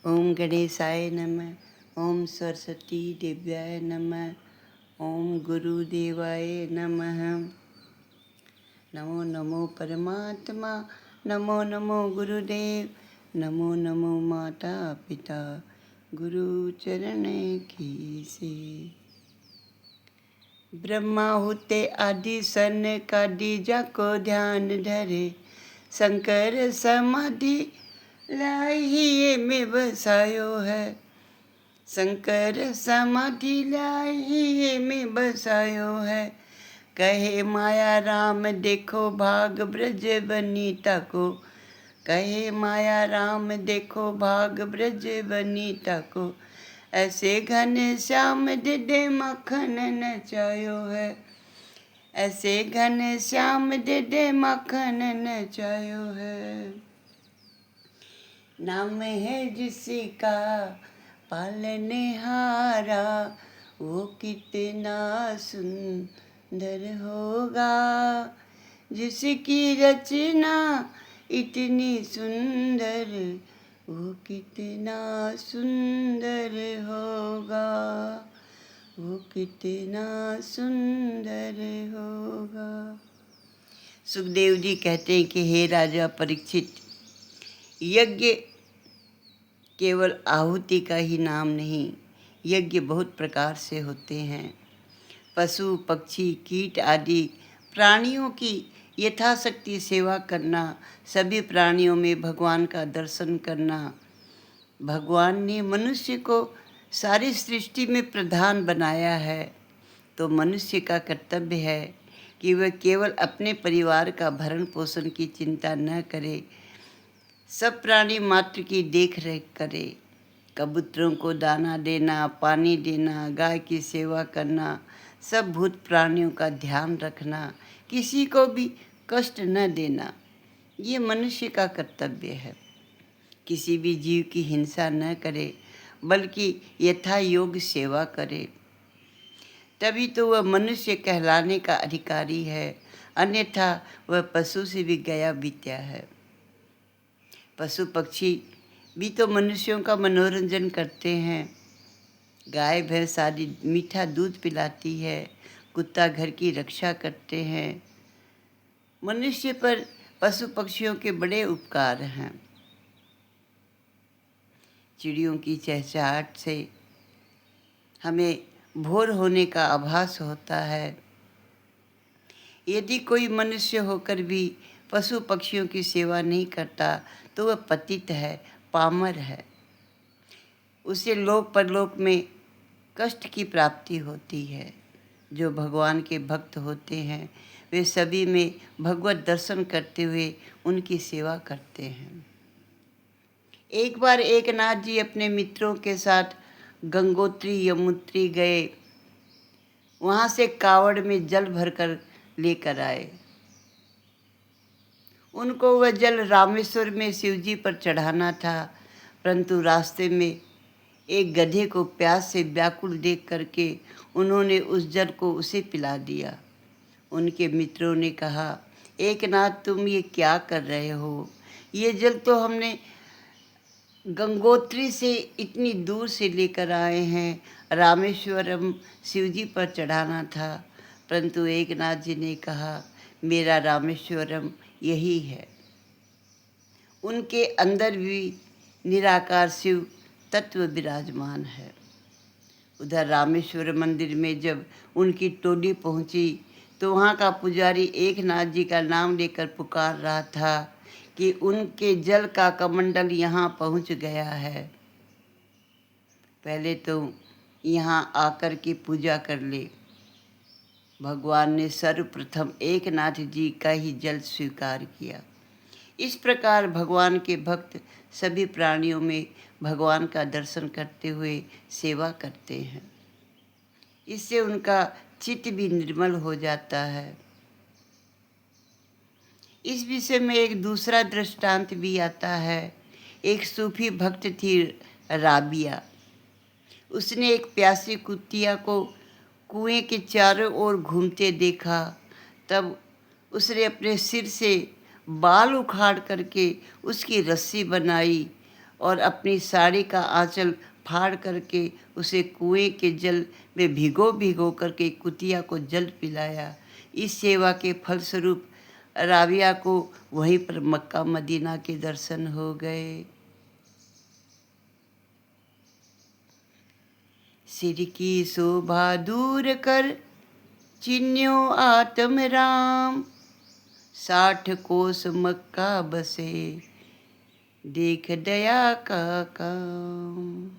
ओम गणेशाय नमः। ओम सरस्वती देव्याय नमः। ओम गुरुदेवाय नमः। नमो नमो परमात्मा। नमो नमो गुरुदेव। नमो नमो माता पिता गुरु चरण की से। ब्रह्मा होते आदि सन कादि जाको ध्यान धरे। शंकर समाधि लाइए में बसायो है। शंकर समाधि लाइए में बसायो है। कहे माया राम देखो भाग ब्रज बनीता को। कहे माया राम देखो भाग ब्रज बनीता को। ऐसे घन श्याम दे मखन नचायो है। ऐसे घन श्याम दे मखन नचायो है। नाम है जिसका पालनहारा वो कितना सुंदर होगा। जिसकी रचना इतनी सुंदर वो कितना सुंदर होगा। वो कितना सुंदर होगा। सुखदेव जी कहते हैं कि हे राजा परीक्षित, यज्ञ केवल आहुति का ही नाम नहीं, यज्ञ बहुत प्रकार से होते हैं। पशु पक्षी कीट आदि प्राणियों की यथाशक्ति सेवा करना, सभी प्राणियों में भगवान का दर्शन करना। भगवान ने मनुष्य को सारी सृष्टि में प्रधान बनाया है, तो मनुष्य का कर्तव्य है कि वह केवल अपने परिवार का भरण पोषण की चिंता न करे, सब प्राणी मात्र की देख रेख करे। कबूतरों को दाना देना, पानी देना, गाय की सेवा करना, सब भूत प्राणियों का ध्यान रखना, किसी को भी कष्ट न देना, ये मनुष्य का कर्तव्य है। किसी भी जीव की हिंसा न करे, बल्कि यथा योग्य सेवा करे, तभी तो वह मनुष्य कहलाने का अधिकारी है। अन्यथा वह पशु से भी गया बीत्या है। पशु पक्षी भी तो मनुष्यों का मनोरंजन करते हैं। गाय भैंस आदि मीठा दूध पिलाती है, कुत्ता घर की रक्षा करते हैं। मनुष्य पर पशु पक्षियों के बड़े उपकार हैं। चिड़ियों की चहचहाट से हमें भोर होने का आभास होता है। यदि कोई मनुष्य होकर भी पशु पक्षियों की सेवा नहीं करता तो वह पतित है, पामर है। उसे लोक परलोक में कष्ट की प्राप्ति होती है। जो भगवान के भक्त होते हैं वे सभी में भगवत दर्शन करते हुए उनकी सेवा करते हैं। एक बार एक नाथ जी अपने मित्रों के साथ गंगोत्री यमुत्री गए। वहाँ से कावड़ में जल भरकर लेकर आए। उनको वह जल रामेश्वर में शिवजी पर चढ़ाना था, परंतु रास्ते में एक गधे को प्यास से व्याकुल देख करके उन्होंने उस जल को उसे पिला दिया। उनके मित्रों ने कहा, एक नाथ तुम ये क्या कर रहे हो? ये जल तो हमने गंगोत्री से इतनी दूर से लेकर आए हैं, रामेश्वरम शिवजी पर चढ़ाना था। परंतु एक नाथ जी ने कहा, मेरा रामेश्वरम यही है। उनके अंदर भी निराकार शिव तत्व विराजमान है। उधर रामेश्वर मंदिर में जब उनकी टोली पहुंची तो वहाँ का पुजारी एक नाथ जी का नाम लेकर पुकार रहा था कि उनके जल का कमंडल यहाँ पहुँच गया है, पहले तो यहाँ आकर के पूजा कर ले। भगवान ने सर्वप्रथम एक नाथ जी का ही जल स्वीकार किया। इस प्रकार भगवान के भक्त सभी प्राणियों में भगवान का दर्शन करते हुए सेवा करते हैं। इससे उनका चित्त भी निर्मल हो जाता है। इस विषय में एक दूसरा दृष्टांत भी आता है। एक सूफी भक्त थी राबिया। उसने एक प्यासी कुतिया को कुएं के चारों ओर घूमते देखा। तब उसने अपने सिर से बाल उखाड़ करके उसकी रस्सी बनाई और अपनी साड़ी का आंचल फाड़ करके उसे कुएं के जल में भिगो भिगो करके कुतिया को जल पिलाया। इस सेवा के फलस्वरूप राबिया को वहीं पर मक्का मदीना के दर्शन हो गए। सिर की शोभा दूर कर चिन्ह्यो आत्म राम, 60 कोस मक्का बसे देख दया का काम।